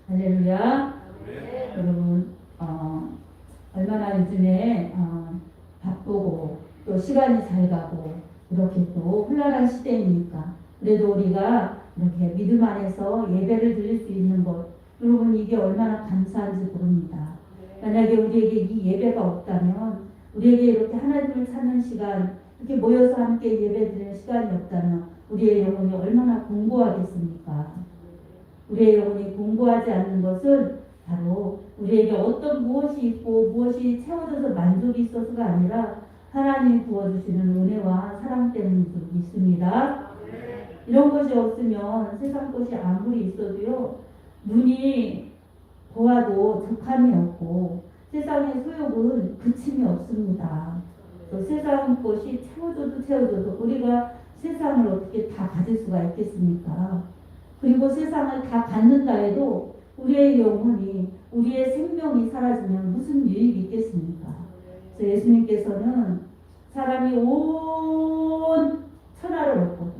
할렐루야. 여러분, 얼마나 요즘에 바쁘고 또 시간이 잘 가고 이렇게 또 혼란한 시대이니까 그래도 우리가 이렇게 믿음 안에서 예배를 드릴 수 있는 것, 여러분 이게 얼마나 감사한지 모릅니다. 만약에 우리에게 이 예배가 없다면, 우리에게 이렇게 하나님을 찾는 시간, 이렇게 모여서 함께 예배 드리는 시간이 없다면 우리의 영혼이 얼마나 공고하겠습니까? 우리의 영혼이 공고하지 않는 것은 바로 우리에게 어떤 무엇이 있고 무엇이 채워져서 만족이 있어서가 아니라 하나님이 부어주시는 은혜와 사랑 때문인 줄 믿습니다. 이런 것이 없으면 세상 것이 아무리 있어도요, 눈이 보아도 족함이 없고 세상의 소욕은 그침이 없습니다. 또 세상 것이 채워져도 우리가 세상을 어떻게 다 가질 수가 있겠습니까? 그리고 세상을 다 갖는다 해도 우리의 영혼이, 우리의 생명이 사라지면 무슨 유익이 있겠습니까? 그래서 예수님께서는 사람이 온 천하를 얻고도,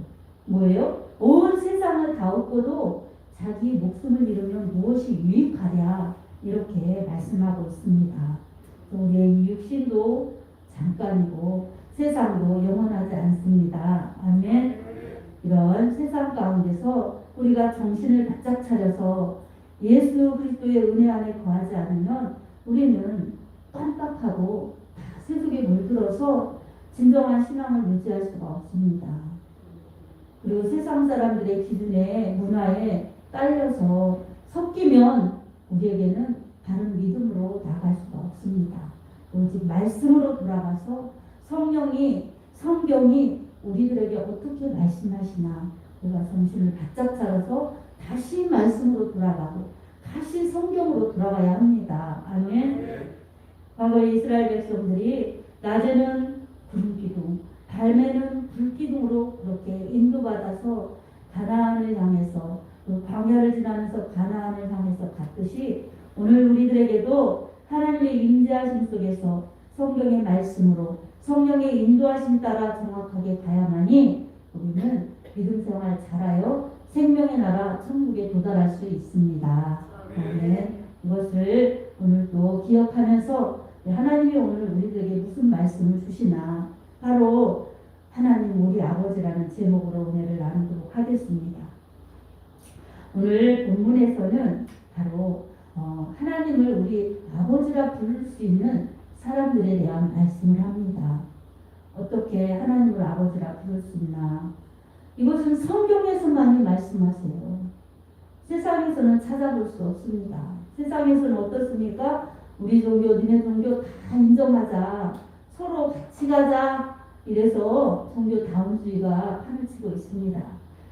뭐예요? 온 세상을 다 얻고도 자기 목숨을 잃으면 무엇이 유익하랴, 이렇게 말씀하고 있습니다. 우리의 이 육신도 잠깐이고 세상도 영원하지 않습니다. 아멘. 이런 세상 가운데서 우리가 정신을 바짝 차려서 예수 그리스도의 은혜 안에 거하지 않으면 우리는 깜빡하고 다 세속에 물들어서 진정한 신앙을 유지할 수가 없습니다. 그리고 세상 사람들의 기준에, 문화에 딸려서 섞이면 우리에게는 다른 믿음으로 나갈 수가 없습니다. 오직 말씀으로 돌아가서 성경이 우리들에게 어떻게 말씀하시나, 우리가 정신을 바짝 차려서 다시 말씀으로 돌아가고 다시 성경으로 돌아가야 합니다. 아멘. 과거에 이스라엘 백성들이 낮에는 구름기둥, 밤에는 불기둥으로 그렇게 인도받아서 가나안을 향해서, 광야를 지나면서 가나안을 향해서 갔듯이 오늘 우리들에게도 하나님의 임재하심 속에서 성경의 말씀으로 성령의 인도하심 따라 정확하게 가야만이 우리는 믿음 생활 잘하여 생명의 나라 천국에 도달할 수 있습니다. 아멘. 이것을 오늘도 기억하면서 하나님이 오늘 우리들에게 무슨 말씀을 주시나, 바로 하나님 우리 아버지라는 제목으로 은혜를 나누도록 하겠습니다. 오늘 본문에서는 바로 하나님을 우리 아버지라 부를 수 있는 사람들에 대한 말씀을 합니다. 어떻게 하나님을 아버지라 부를 수 있나? 이것은 성경에서만이 말씀하세요. 세상에서는 찾아볼 수 없습니다. 세상에서는 어떻습니까? 우리 종교, 니네 종교 다 인정하자, 서로 같이 가자, 이래서 종교 다운주의가 판을 치고 있습니다.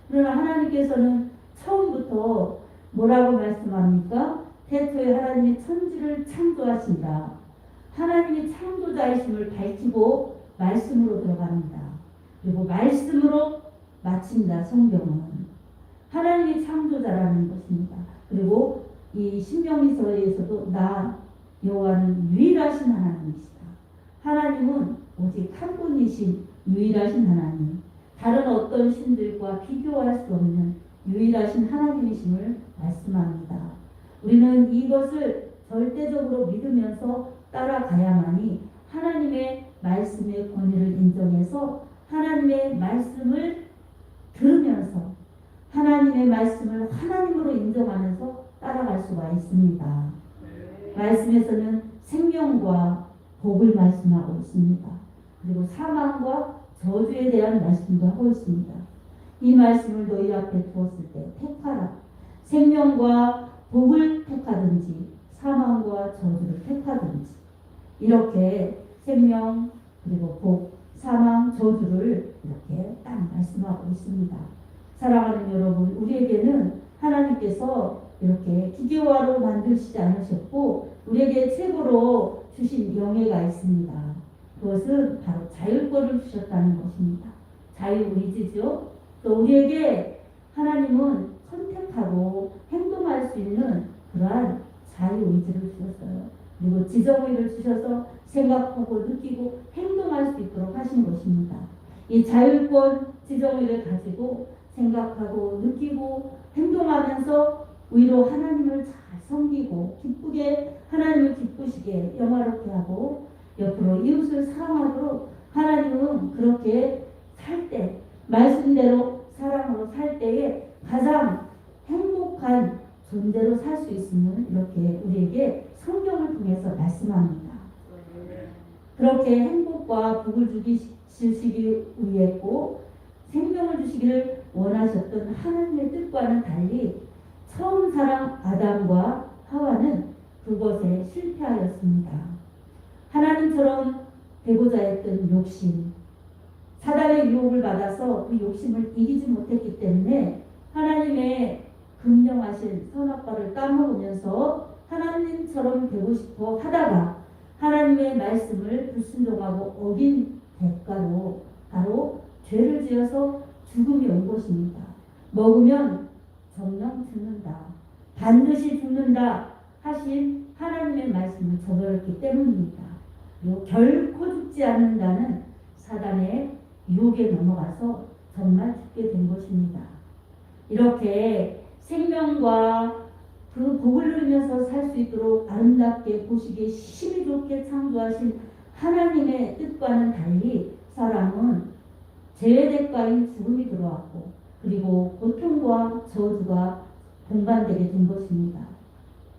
그러나 하나님께서는 처음부터 뭐라고 말씀합니까? 태초에 하나님이 천지를 창조하신다. 하나님이 창조자이심을 밝히고 말씀으로 들어갑니다. 그리고 말씀으로 마친다. 성경은 하나님이 창조자라는 것입니다. 그리고 이 신명기서에서도 나 여호와는 유일하신 하나님이시다. 하나님은 오직 한 분이신 유일하신 하나님, 다른 어떤 신들과 비교할 수 없는 유일하신 하나님이심을 말씀합니다. 우리는 이것을 절대적으로 믿으면서 따라가야만이 하나님의 말씀의 권위를 인정해서 하나님의 말씀을 들으면서 하나님의 말씀을 하나님으로 인정하면서 따라갈 수가 있습니다. 말씀에서는 생명과 복을 말씀하고 있습니다. 그리고 사망과 저주에 대한 말씀도 하고 있습니다. 이 말씀을 너희 앞에 두었을 때 택하라. 생명과 복을 택하든지 사망과 저주를 택하든지, 이렇게 생명 그리고 복, 사망, 저주를 이렇게 딱 말씀하고 있습니다. 사랑하는 여러분, 우리에게는 하나님께서 이렇게 기계화로 만드시지 않으셨고 우리에게 최고로 주신 영예가 있습니다. 그것은 바로 자율권을 주셨다는 것입니다. 자유의지죠. 또 우리에게 하나님은 선택하고 행동할 수 있는 그러한 자유의지를 주셨어요. 그리고 지정의를 주셔서 생각하고 느끼고 행동할 수 있도록 하신 것입니다. 이 자율권, 지정의를 가지고 생각하고 느끼고 행동하면서 의로 하나님을 잘 섬기고 기쁘게 하나님을 기쁘시게 영화롭게 하고 옆으로 이웃을 사랑하도록 하나님은 그렇게 살 때 말씀대로 사랑으로 살 때에 가장 행복한 존재로 살 수 있음을 이렇게 우리에게 성경을 통해서 말씀합니다. 그렇게 행복과 복을 주시기 위했고 생명을 주시기를 원하셨던 하나님의 뜻과는 달리 처음 사랑 아담과 하와는 그것에 실패하였습니다. 하나님처럼 되고자 했던 욕심, 사단의 유혹을 받아서 그 욕심을 이기지 못했기 때문에 하나님의 금령하신 선악과를 까먹으면서 하나님처럼 되고 싶어 하다가 하나님의 말씀을 불순종하고 어긴 대가로 바로 죄를 지어서 죽음이 온 것입니다. 먹으면 정령 죽는다, 반드시 죽는다 하신 하나님의 말씀을 저버렸기 때문입니다. 결코 죽지 않는다는 사단의 유혹에 넘어가서 정말 죽게 된 것입니다. 이렇게 생명과 그 복을 누리면서 살 수 있도록 아름답게 보시기에 심히 좋게 창조하신 하나님의 뜻과는 달리 사람은 죄의 대가인 죽음이 들어왔고 그리고 고통과 저주가 동반되게 된 것입니다.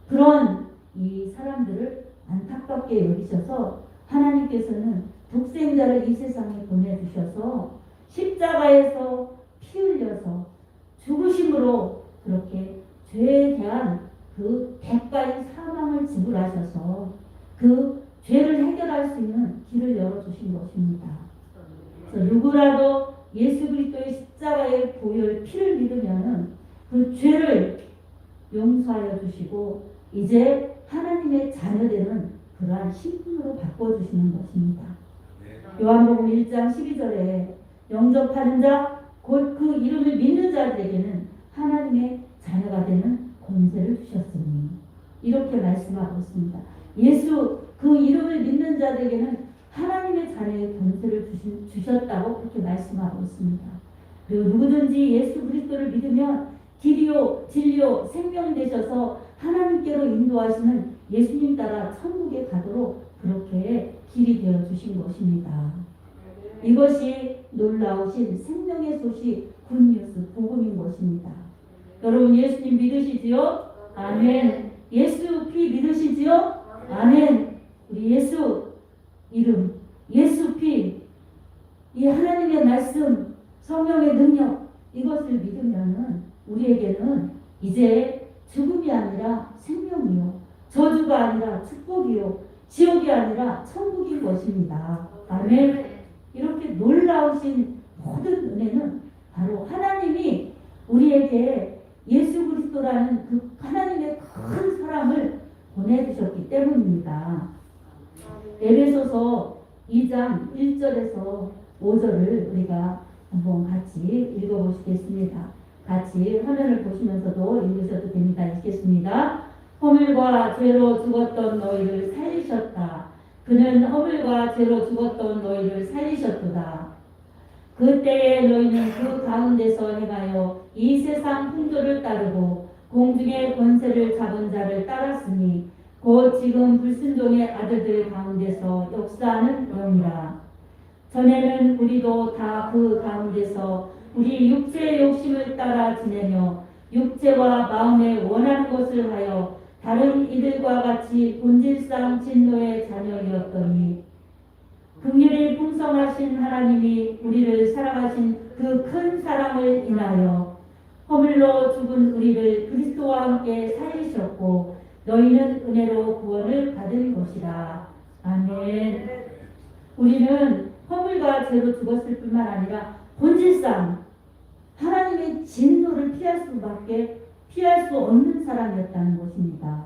그런 이 사람들을 안타깝게 여기셔서 하나님께서는 독생자를 이 세상에 보내주셔서 십자가에서 피 흘려서 죽으심으로 그렇게 죄에 대한 그 대가인 사망을 지불하셔서 그 죄를 해결할 수 있는 길을 열어주신 것입니다. 그래서 누구라도 예수 그리스도의 십자가의 보혈 피를 믿으면 그 죄를 용서하여 주시고 이제 하나님의 자녀되는 그러한 신분으로 바꿔주시는 것입니다. 요한복음 1장 12절에 영접하는 자 곧 그 이름을 믿는 자들에게는 하나님의 자녀가 되는 권세를 주셨으니 이렇게 말씀하고 있습니다. 예수 그 이름을 믿는 자들에게는 하나님의 자녀의 권세를 주셨다고 그렇게 말씀하고 있습니다. 그리고 누구든지 예수 그리스도를 믿으면 길이요 진리요 생명 되셔서 하나님께로 인도하시는 예수님 따라 천국에 가도록 그렇게 길이 되어 주신 것입니다. 이것이 놀라우신 생명의 소식 굿뉴스 복음인 것입니다. 여러분 예수님 믿으시지요? 아멘. 예수 피 믿으시지요? 아멘. 우리 예수 이름, 예수 피, 이 하나님의 말씀, 성령의 능력 이것을 믿으면은 우리에게는 이제 죽음이 아니라 생명이요, 저주가 아니라 축복이요, 지옥이 아니라 천국인 것입니다. 아멘. 이렇게 놀라우신 모든 은혜는 바로 하나님이 우리에게 예수 그리스도라는 그 하나님의 큰 사랑을 보내주셨기 때문입니다. 에베소서 2장 1절에서 5절을 우리가 한번 같이 읽어보시겠습니다. 같이 화면을 보시면서도 읽으셔도 됩니다. 읽겠습니다. 허물과 죄로 죽었던 너희를 살리셨다. 그는 허물과 죄로 죽었던 너희를 살리셨도다. 그때에 너희는 그 가운데서 행하여 이 세상 풍조를 따르고 공중의 권세를 잡은 자를 따랐으니 곧 지금 불순종의 아들들 가운데서 역사하는 영이라. 전에는 우리도 다 그 가운데서 우리 육체의 욕심을 따라 지내며 육체와 마음에 원하는 것을 하여 다른 이들과 같이 본질상 진노의 자녀이었더니 긍휼이 풍성하신 하나님이 우리를 사랑하신 그 큰 사랑을 인하여 허물로 죽은 우리를 그리스도와 함께 살리셨고 너희는 은혜로 구원을 받은 것이라. 아멘. 우리는 허물과 죄로 죽었을 뿐만 아니라 본질상 하나님의 진노를 피할 수 없는 사람이었다는 것입니다.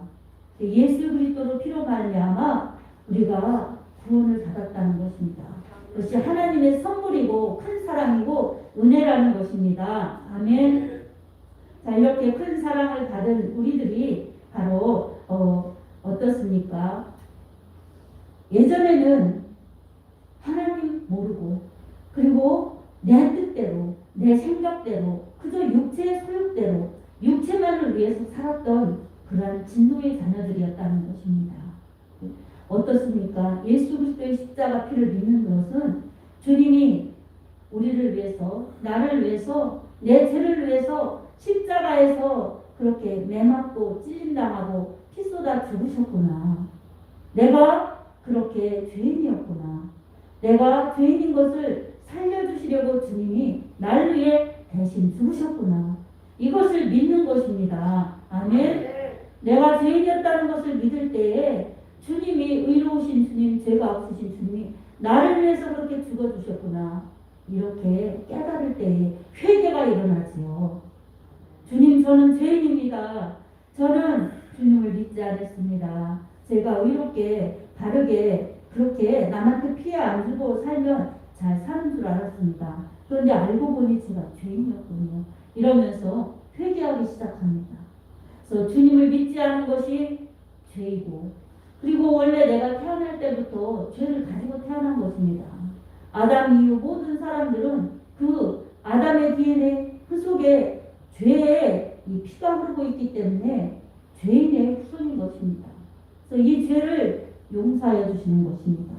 예수 그리스도로 피로 말미암아 우리가 구원을 받았다는 것입니다. 그것이 하나님의 선물이고 큰 사랑이고 은혜라는 것입니다. 아멘. 자, 이렇게 큰 사랑을 받은 우리들이 바로 어떻습니까? 예전에는 하나님 모르고 그리고 내 뜻대로 내 생각대로 그저 육체의 소욕대로 육체만을 위해서 살았던 그러한 진노의 자녀들이었다는 것입니다. 어떻습니까? 예수 그리스도의 십자가 피를 믿는 것은 주님이 우리를 위해서, 나를 위해서, 내 죄를 위해서 십자가에서 그렇게 매맞고 찔림당하고 피 쏟아 죽으셨구나. 내가 그렇게 죄인이었구나. 내가 죄인인 것을 살려주시려고 주님이 날 위해 대신 죽으셨구나. 이것을 믿는 것입니다. 아멘. 내가 죄인이었다는 것을 믿을 때에 주님이 의로우신 주님, 죄가 없으신 주님이 나를 위해서 그렇게 죽어주셨구나. 이렇게 깨달을 때에 회개가 일어나지요. 주님, 저는 죄인입니다. 저는 주님을 믿지 않았습니다. 제가 의롭게 바르게 그렇게 남한테 피해 안 주고 살면 잘 사는 줄 알았습니다. 그런데 알고 보니 제가 죄인이었군요. 이러면서 회개하기 시작합니다. 그래서 주님을 믿지 않은 것이 죄이고, 그리고 원래 내가 태어날 때부터 죄를 가지고 태어난 것입니다. 아담 이후 모든 사람들은 그 아담의 DNA 그 속에 죄의 이 피가 흐르고 있기 때문에 죄인의 후손인 것입니다. 그래서 이 죄를 용서하여 주시는 것입니다.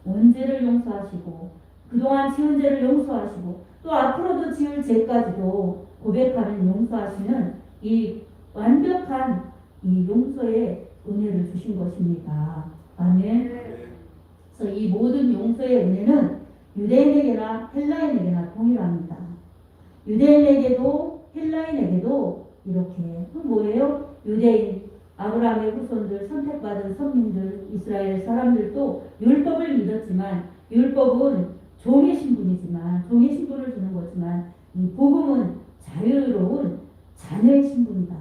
원죄를 용서하시고 그동안 지은 죄를 용서하시고 또 앞으로도 지을 죄까지도 고백하는 용서하시는 이 완벽한 이 용서의 은혜를 주신 것입니다. 아멘. 그래서 이 모든 용서의 은혜는 유대인에게나 헬라인에게나 동일합니다. 유대인에게도 헬라인에게도 이렇게 뭐예요? 유대인, 아브라함의 후손들, 선택받은 선민들, 이스라엘 사람들도 율법을 믿었지만 율법은 종의 신분이지만 종의 신분을 주는 거지만 이 복음은 자유로운 자녀의 신분이다.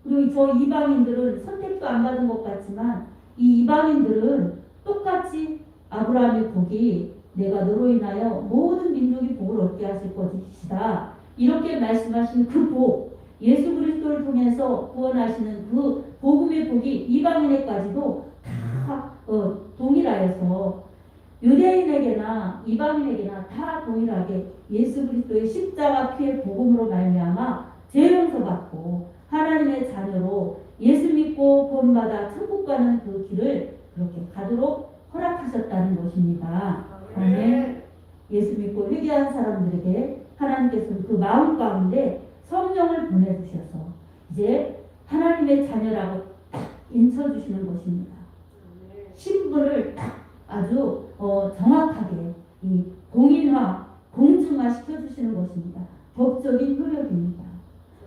그리고 저 이방인들은 선택도 안 받은 것 같지만 이 이방인들은 똑같이 아브라함의 복이 내가 너로 인하여 모든 민족이 복을 얻게 하실 것이다. 이렇게 말씀하신 그 복, 예수 그리스도를 통해서 구원하시는 그 복음의 복이 이방인에까지도 다 동일하여서 유대인에게나 이방인에게나 다 동일하게 예수 그리스도의 십자가 피의 복음으로 말미암아 죄 용서받고 하나님의 자녀로 예수 믿고 구원받아 천국 가는 그 길을 그렇게 가도록 허락하셨다는 것입니다. 아멘. 예수 믿고 회개한 사람들에게 하나님께서는 그 마음 가운데 성령을 보내주셔서 이제 하나님의 자녀라고 딱 인쳐주시는 것입니다. 신분을 딱 아주 정확하게 이 공인화, 공증화 시켜주시는 것입니다. 법적인 효력입니다.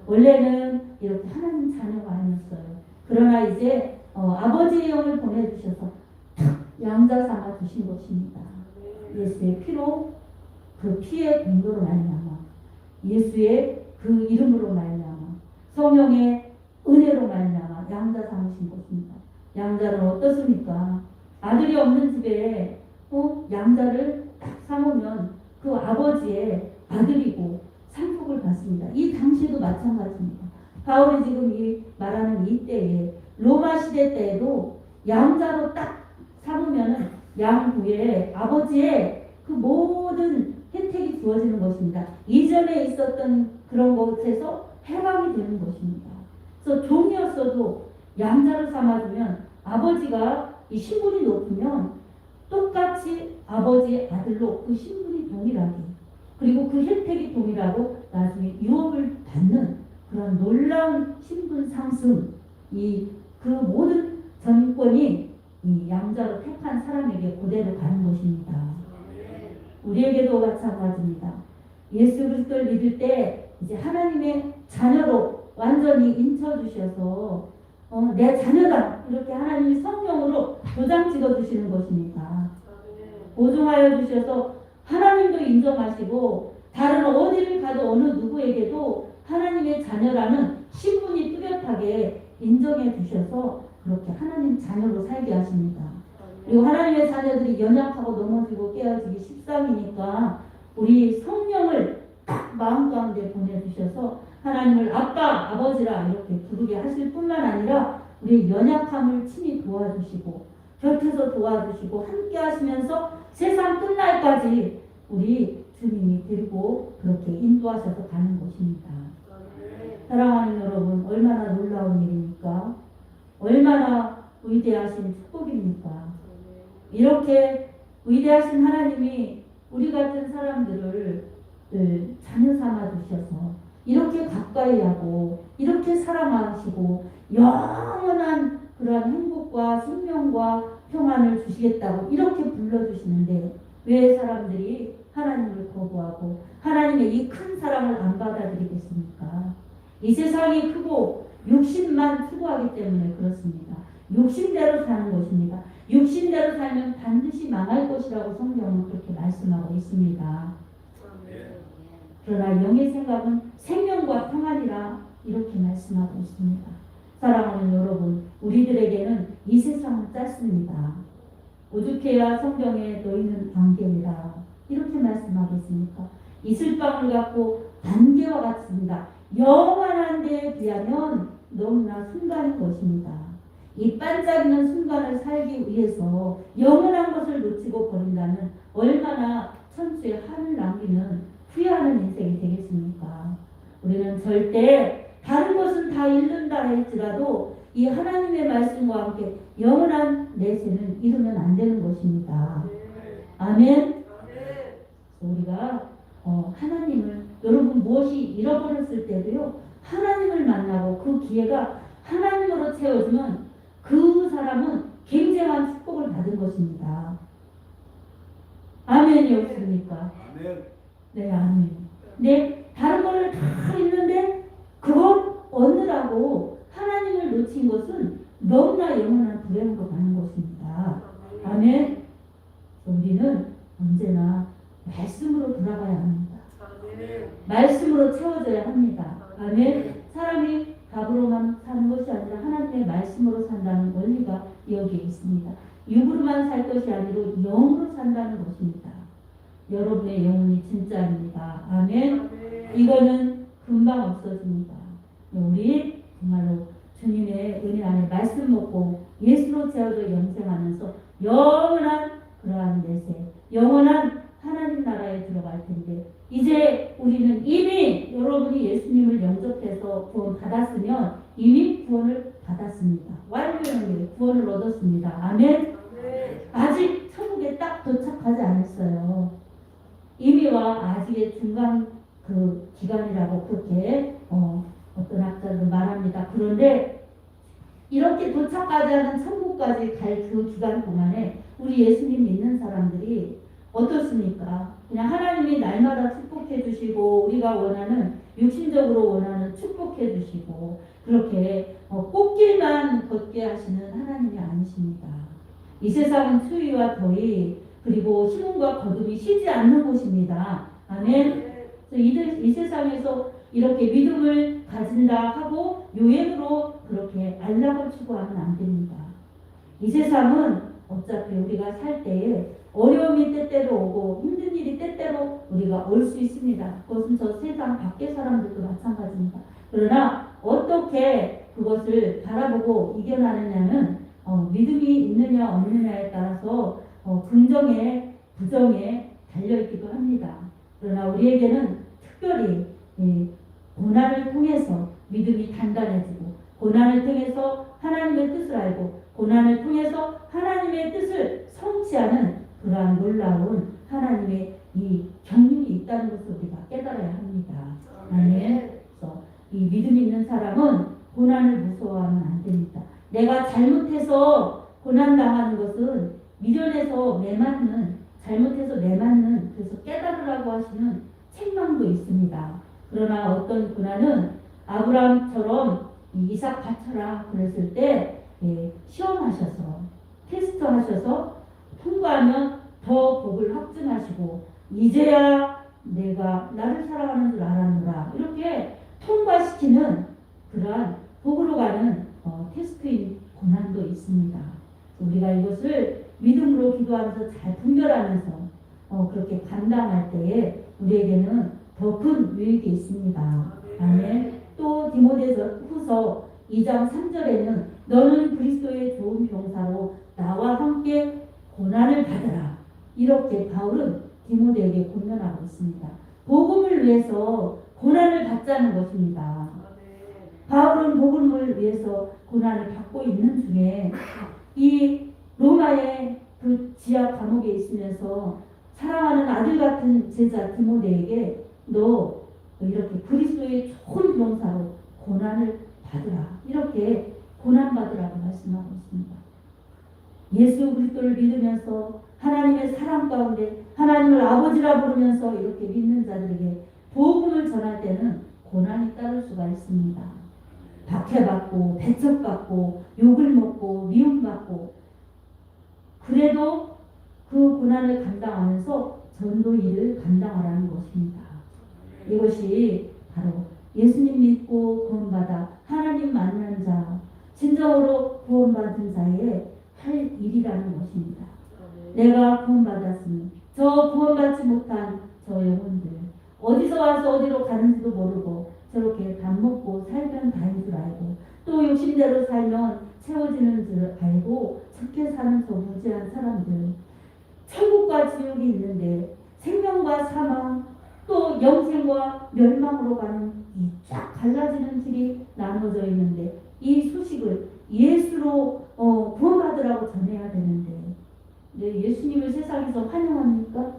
원래는 이렇게 하나님 자녀가 아니었어요. 그러나 이제 아버지의 영을 보내주셔서 양자 삼아 주신 것입니다. 예수의 피로 그 피의 공로로 말미암아 예수의 그 이름으로 말미암아 성령의 은혜로 말미암아 양자 삼으신 것입니다. 양자는 어떻습니까? 아들이 없는 집에 양자를 딱 삼으면 그 아버지의 아들이고 상속을 받습니다. 이 당시에도 마찬가지입니다. 바울이 지금 이 말하는 이 때에 로마 시대 때에도 양자로 딱 삼으면 양부의 아버지의 그 모든 혜택이 주어지는 것입니다. 이전에 있었던 그런 것에서 해방이 되는 것입니다. 그래서 종이었어도 양자를 삼아주면 아버지가 이 신분이 높으면 똑같이 아버지의 아들로 그 신분이 동일하게 그리고 그 혜택이 동일하고 나중에 유업을 받는 그런 놀라운 신분 상승 그 모든 전권이 이 양자로 택한 사람에게 그대로 가는 것입니다. 우리에게도 마찬가지입니다. 예수 그리스도를 믿을 때 이제 하나님의 자녀로 완전히 인쳐주셔서 내 자녀다 이렇게 하나님이 성령으로 도장 찍어주시는 것입니다. 보증하여 주셔서 하나님도 인정하시고 다른 어디를 가도 어느 누구에게도 하나님의 자녀라는 신분이 뚜렷하게 인정해 주셔서 그렇게 하나님 자녀로 살게 하십니다. 그리고 하나님의 자녀들이 연약하고 넘어지고 깨어지기 십상이니까 우리 성령을 딱 마음 가운데 보내주셔서 하나님을 아빠, 아버지라 이렇게 부르게 하실 뿐만 아니라 우리의 연약함을 친히 도와주시고 곁에서 도와주시고 함께 하시면서 세상 끝날까지 우리 주님이 데리고 그렇게 인도하셔서 가는 것입니다. 사랑하는 여러분, 얼마나 놀라운 일입니까? 얼마나 위대하신 축복입니까? 이렇게 위대하신 하나님이 우리 같은 사람들을 자녀 삼아 두셔서 이렇게 가까이 하고 이렇게 사랑하시고 영원한 그런 행복과 생명과 평안을 주시겠다고 이렇게 불러주시는데 왜 사람들이 하나님을 거부하고 하나님의 이 큰 사랑을 안 받아들이겠습니까? 이 세상이 크고 욕심만 추구하기 때문에 그렇습니다. 욕심대로 사는 것입니다. 육신대로 살면 반드시 망할 것이라고 성경은 그렇게 말씀하고 있습니다. 그러나 영의 생각은 생명과 평안이라 이렇게 말씀하고 있습니다. 사랑하는 여러분, 우리들에게는 이 세상은 짧습니다. 오죽해야 성경에 너희는 안개니라 이렇게 말씀하겠습니까? 이슬방울 같고 안개와 같습니다. 영원한 데에 비하면 너무나 순간인 것입니다. 이 반짝이는 순간을 살기 위해서 영원한 것을 놓치고 버린다면 얼마나 천수의 한을 남기는 후회하는 인생이 되겠습니까? 우리는 절대 다른 것은 다 잃는다 할지라도 이 하나님의 말씀과 함께 영원한 내세는 잃으면 안 되는 것입니다. 아멘. 우리가 하나님을 여러분 무엇이 잃어버렸을 때도요 하나님을 만나고 그 기회가 하나님으로 채워주면 그 사람은 굉장한 축복을 받은 것입니다. 아멘이 없습니까? 아멘. 네, 아멘. 네, 다른 거를 다 있는데 그걸 얻느라고 하나님을 놓친 것은 너무나 영원한 불행으로 가는 것입니다. 아멘. 우리는 언제나 말씀으로 돌아가야 합니다. 말씀으로 채워져야 합니다. 아멘. 사람이 답으로만 사는 것이 아니라 하나님의 말씀으로 산다는 원리가 여기에 있습니다. 육으로만 살 것이 아니라 영으로 산다는 것입니다. 여러분의 영혼이 진짜입니다. 아멘. 이거는 금방 없어집니다. 우리 정말로 주님의 은혜 안에 말씀 먹고 예수로 채워져 영생하면서 영원한 그러한 내세, 영원한 하나님 나라에 들어갈 텐데 이제 우리는 이미 여러분이 예수님을 영접해서 구원 받았으면 이미 구원을 받았습니다. 완전히 구원을 얻었습니다. 아멘. 아직 천국에 딱 도착하지 않았어요. 이미와 아직의 중간 그 기간이라고 그렇게 어떤 학자들은 말합니다. 그런데 이렇게 도착하지 않은 천국까지 갈 그 기간 동안에 우리 예수님 믿는 사람들이 어떻습니까? 그냥 하나님이 날마다 축복해 주시고 우리가 원하는 육신적으로 원하는 축복해 주시고 그렇게 꽃길만 걷게 하시는 하나님이 아니십니다. 이 세상은 추위와 더위 그리고 신음과 거둠이 쉬지 않는 곳입니다. 아멘. 이 세상에서 이렇게 믿음을 가진다 하고 유행으로 그렇게 안락을 추구하면 안 됩니다. 이 세상은 어차피 우리가 살 때에 어려움이 때때로 오고 힘든 일이 때때로 우리가 올 수 있습니다. 그것은 저 세상 밖의 사람들도 마찬가지입니다. 그러나 어떻게 그것을 바라보고 이겨나느냐는 믿음이 있느냐 없느냐에 따라서 긍정에 부정에 달려있기도 합니다. 그러나 우리에게는 특별히 고난을 통해서 믿음이 단단해지고 고난을 통해서 하나님의 뜻을 알고 고난을 통해서 하나님의 뜻을 성취하는 그러한 놀라운 하나님의 이 경륜이 있다는 것을 우리가 깨달아야 합니다. 아멘. 그래서 이 믿음 있는 사람은 고난을 무서워하면 안 됩니다. 내가 잘못해서 고난당하는 것은 미련해서 매맞는 잘못해서 매맞는 그래서 깨달으라고 하시는 책망도 있습니다. 그러나 어떤 고난은 아브라함처럼 이삭 바쳐라 그랬을 때 시험하셔서 테스트하셔서 통과하면 더 복을 확증하시고 이제야 내가 나를 사랑하는 줄 알았노라 이렇게 통과시키는 그러한 복으로 가는 테스트인 고난도 있습니다. 우리가 이것을 믿음으로 기도하면서 잘 분별하면서 그렇게 감당할 때에 우리에게는 더 큰 유익이 있습니다. 아멘. 또 디모데후서 2장 3절에는 너는 그리스도의 좋은 병사로 나와 함께 고난을 받으라. 이렇게 바울은 디모데에게 권면하고 있습니다. 복음을 위해서 고난을 받자는 것입니다. 바울은 복음을 위해서 고난을 받고 있는 중에 이 로마의 그 지하 감옥에 있으면서 사랑하는 아들 같은 제자 디모데에게 너 이렇게 그리스도의 좋은 병사로 고난을 받으라. 이렇게 고난받으라고 말씀하고 있습니다. 예수 그리스도를 믿으면서 하나님의 사랑 가운데 하나님을 아버지라 부르면서 이렇게 믿는 자들에게 복음을 전할 때는 고난이 따를 수가 있습니다. 박해받고 배척받고 욕을 먹고 미움받고 그래도 그 고난을 감당하면서 전도 일을 감당하라는 것입니다. 이것이 바로 예수님 믿고 구원받아 하나님 만난 자, 진정으로 구원받은 자의 할 일이라는 것입니다. 내가 구원받았으니 저 구원받지 못한 저 영혼들 어디서 와서 어디로 가는지도 모르고 저렇게 밥 먹고 살면 다인 줄 알고 또 욕심대로 살면 채워지는 줄 알고 적게 사는 저 무지한 사람들 천국과 지옥이 있는데 생명과 사망 또 영생과 멸망으로 가는 이 쫙 갈라지는 길이 나눠져 있는데 이 소식을 예수로 구원받으라고 전해야 되는데 예수님을 세상에서 환영합니까?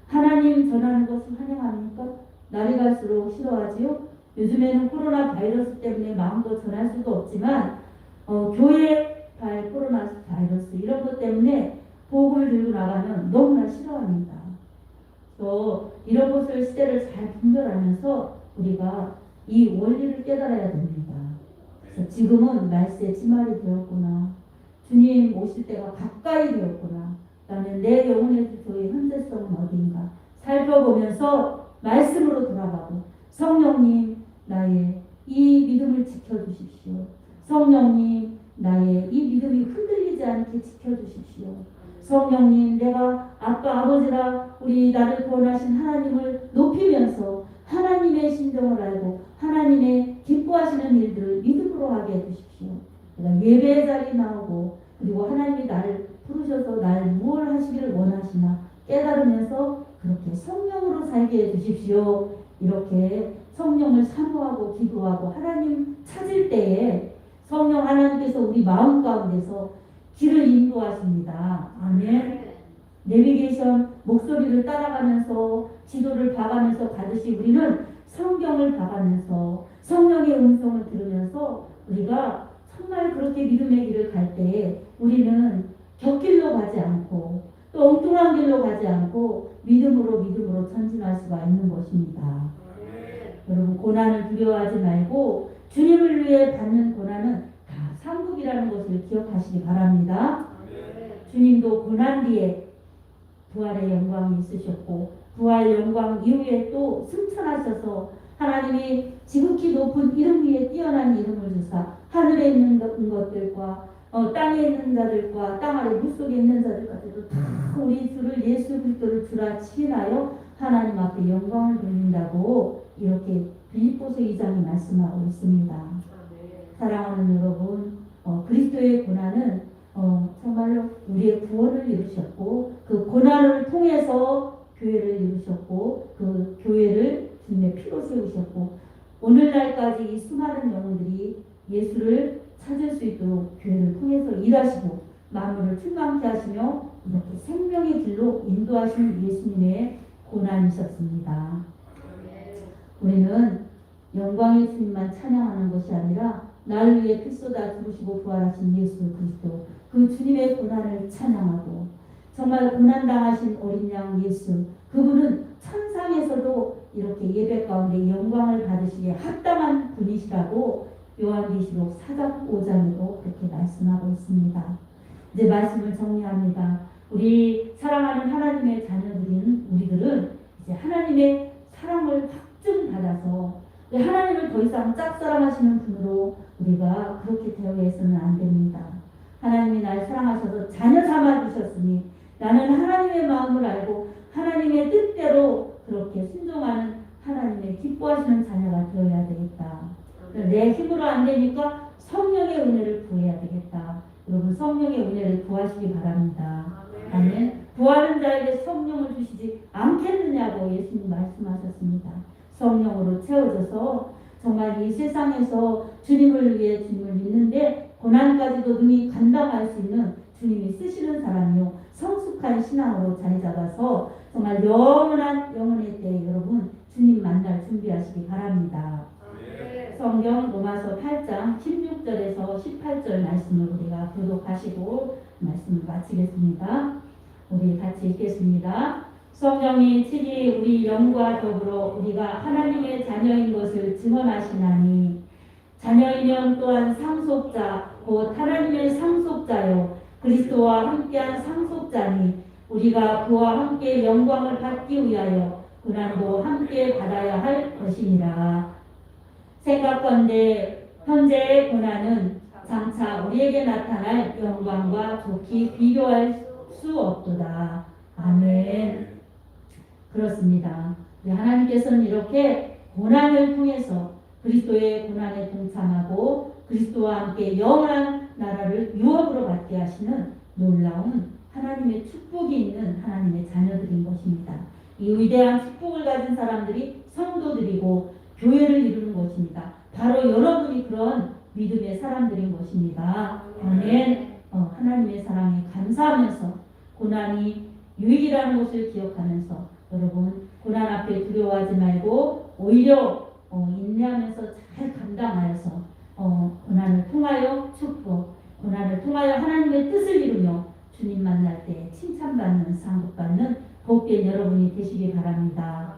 하나님 전하는 것을 환영합니까? 날이 갈수록 싫어하지요? 요즘에는 코로나 바이러스 때문에 마음껏 전할 수도 없지만 교회 코로나 바이러스 이런 것 때문에 복음을 들고 나가면 너무나 싫어합니다. 또 이런 것을 시대를 잘 분별하면서 우리가 이 원리를 깨달아야 됩니다. 그래서 지금은 날씨의 지말이 되었구나. 주님 오실 때가 가까이 되었구나. 나는 내 영혼의 주소의 현재성은 어디인가 살펴보면서 말씀으로 돌아가고 성령님 나의 이 믿음을 지켜주십시오. 성령님 나의 이 믿음이 흔들리지 않게 지켜주십시오. 성령님 내가 아빠 아버지라 우리 나를 구원하신 하나님을 높이면서 하나님의 심정을 알고 하나님의 기뻐하시는 일들을 믿음으로 하게 해주십시오. 내가 예배 자리에 나오고 그리고 하나님이 나를 부르셔서 나를 무엇을 하시기를 원하시나 깨달으면서 그렇게 성령으로 살게 해주십시오. 이렇게 성령을 사모하고 기도하고 하나님 찾을 때에 성령 하나님께서 우리 마음 가운데서 길을 인도하십니다. 아멘. 내비게이션 목소리를 따라가면서 지도를 봐가면서 가듯이 우리는 성경을 봐가면서 성령의 음성을 들으면서 우리가 정말 그렇게 믿음의 길을 갈 때에 우리는 곁길로 가지 않고 또 엉뚱한 길로 가지 않고 믿음으로 전진할 수가 있는 것입니다. 여러분 고난을 두려워하지 말고 주님을 위해 받는 고난은 다 상급이라는 것을 기억하시기 바랍니다. 주님도 고난 뒤에 부활의 영광이 있으셨고 부활 영광 이후에 또 승천하셔서 하나님이 지극히 높은 이름 위에 뛰어난 이름을 주사 하늘에 있는 것들과 땅에 있는 자들과 땅 아래 물속에 있는 자들까지도 다 우리 주를 예수 그리스도를 주라 칭하여 하나님 앞에 영광을 돌린다고 이렇게 빌립보서 2장이 말씀하고 있습니다. 사랑하는 여러분, 그리스도의 고난은 정말로 우리의 구원을 이루셨고 그 고난을 통해서 교회를 이루셨고 그 교회를 주님의 피로 세우셨고 오늘날까지 이 수많은 영혼들이 예수를 찾을 수 있도록 교회를 통해서 일하시고 만물을 충만케 하시며 이렇게 생명의 길로 인도하시는 예수님의 고난이셨습니다. 우리는 영광의 주님만 찬양하는 것이 아니라 나를 위해 피 쏟아 죽으시고 부활하신 예수 그리스도 그 주님의 고난을 찬양하고 정말 고난당하신 어린 양 예수 그분은 천상에서도 이렇게 예배 가운데 영광을 받으시기에 합당한 분이시라고 요한계시록 4장 5장에도 그렇게 말씀하고 있습니다. 이제 말씀을 정리합니다. 우리 사랑하는 하나님의 자녀들인 우리들은 이제 하나님의 사랑을 확증받아서 하나님을 더 이상 짝사랑하시는 분으로 우리가 그렇게 되어서는 안 됩니다. 하나님이 날 사랑하셔서 자녀 삼아주셨으니 나는 하나님의 마음을 알고 하나님의 뜻대로 그렇게 순종하는 하나님의 기뻐하시는 자녀가 되어야 되겠다. 내 힘으로 안 되니까 성령의 은혜를 구해야 되겠다. 여러분 성령의 은혜를 구하시기 바랍니다. 아멘. 구하는 자에게 성령을 주시지 않겠느냐고 예수님 말씀하셨습니다. 성령으로 채워져서 정말 이 세상에서 주님을 위해 주님을 믿는데 고난까지도 능히 감당할 수 있는 주님이 쓰시는 사람이요 성숙한 신앙으로 자리 잡아서 정말 영원한 영혼의 때에 여러분 주님 만날 준비하시기 바랍니다. 성경 로마서 8장 16절에서 18절 말씀을 우리가 교독하시고 말씀을 마치겠습니다. 우리 같이 읽겠습니다. 성령이 친히 우리 영과 더불어 우리가 하나님의 자녀인 것을 증언하시나니 자녀이면 또한 상속자 곧 하나님의 상속자요 그리스도와 함께한 상속자니 우리가 그와 함께 영광을 받기 위하여 고난도 함께 받아야 할 것이니라. 생각건대 현재의 고난은 장차 우리에게 나타날 영광과 좋게 비교할 수 없도다. 아멘. 그렇습니다. 하나님께서는 이렇게 고난을 통해서 그리스도의 고난에 동참하고 그리스도와 함께 영원한 나라를 유업으로 받게 하시는 놀라운 하나님의 축복이 있는 하나님의 자녀들인 것입니다. 이 위대한 축복을 가진 사람들이 성도들이고 교회를 이루는 것입니다. 바로 여러분이 그런 믿음의 사람들인 것입니다. 아멘. 하나님의 사랑에 감사하면서 고난이 유익이라는 것을 기억하면서 여러분 고난 앞에 두려워하지 말고 오히려 인내하면서 잘 감당하여서 고난을 통하여 축복, 고난을 통하여 하나님의 뜻을 이루며 주님 만날 때 칭찬받는 상급받는 복된 여러분이 되시기 바랍니다.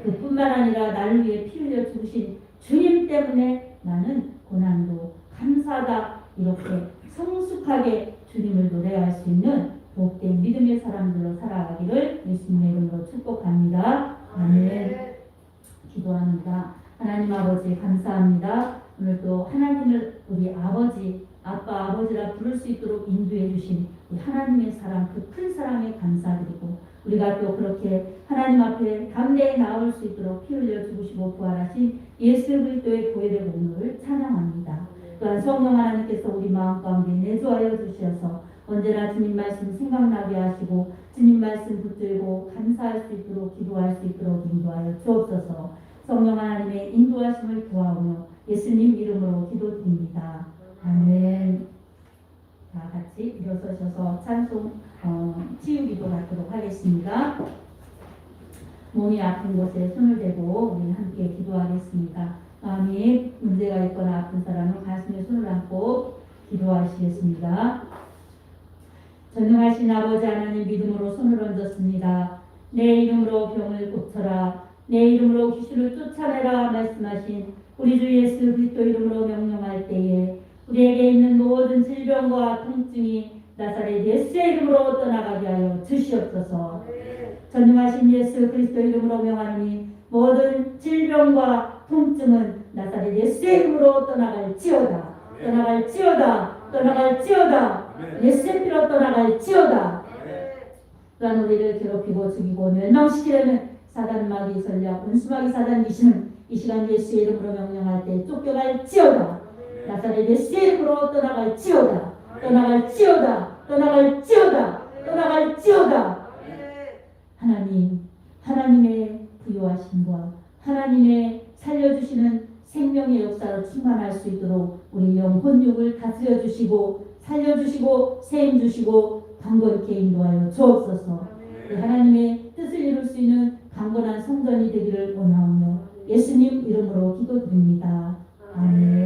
그뿐만 아니라 나를 위해 피 흘려 죽으신 주님 때문에 나는 고난도 감사하다 이렇게 성숙하게 주님을 노래할 수 있는 복된 믿음의 사람들로 살아가기를 예수님의 이름으로 축복합니다. 아멘. 기도합니다. 하나님 아버지 감사합니다. 오늘도 하나님을 우리 아버지, 아빠, 아버지라 부를 수 있도록 인도해 주신 우리 하나님의 사랑, 그 큰 사랑에 감사드리고 우리가 또 그렇게 하나님 앞에 담대히 나올 수 있도록 피 흘려 죽으시고 부활하신 예수 그리스도의 보혈의 공로를 찬양합니다. 또한 성령 하나님께서 우리 마음 가운데 내주하여 주셔서 언제나 주님 말씀 생각나게 하시고 주님 말씀 붙들고 감사할 수 있도록 기도할 수 있도록 인도하여 주옵소서. 성령 하나님의 인도하심을 구하오며 예수님 이름으로 기도드립니다. 아멘. 다 같이 일어서셔서 찬송 치유기도 갖도록 하겠습니다. 몸이 아픈 곳에 손을 대고 우리 함께 기도하겠습니다. 마음이 문제가 있거나 아픈 사람은 가슴에 손을 얹고 기도하시겠습니다. 전능하신 아버지 하나님 믿음으로 손을 얹었습니다. 내 이름으로 병을 고쳐라. 내 이름으로 귀신을 쫓아내라 말씀하신 우리 주 예수 그리스도 이름으로 명령할 때에 우리에게 있는 모든 질병과 통증이 나사렛 예수의 이름으로 떠나가게 하여 주시옵소서. 전능하신 예수 그리스도 이름으로 명하니 모든 질병과 통증은 나사렛 예수의 이름으로 떠나갈지어다. 떠나갈지어다. 떠나갈지어다. 예수의 피로 떠나갈지어다. 또한 우리를 괴롭히고 죽이고 멸망시키려는 사단 마귀 전략 원수마귀 사단 귀신은 이 시간 예수의 이름으로 명령할 때 쫓겨갈지어다. 나사렛 예수의 이름으로 떠나갈지어다. 떠나갈지어다. 떠나갈지어다. 떠나갈지어다. 하나님, 하나님의 부요하심과 하나님의 살려주시는 생명의 역사로 충만할 수 있도록 우리 영혼육을 다스려 주시고 살려주시고 세임 주시고 강건케 인도하여 주옵소서. 하나님의 뜻을 이룰 수 있는 강건한 성전이 되기를 원하오며 예수님 이름으로 기도드립니다. 아멘.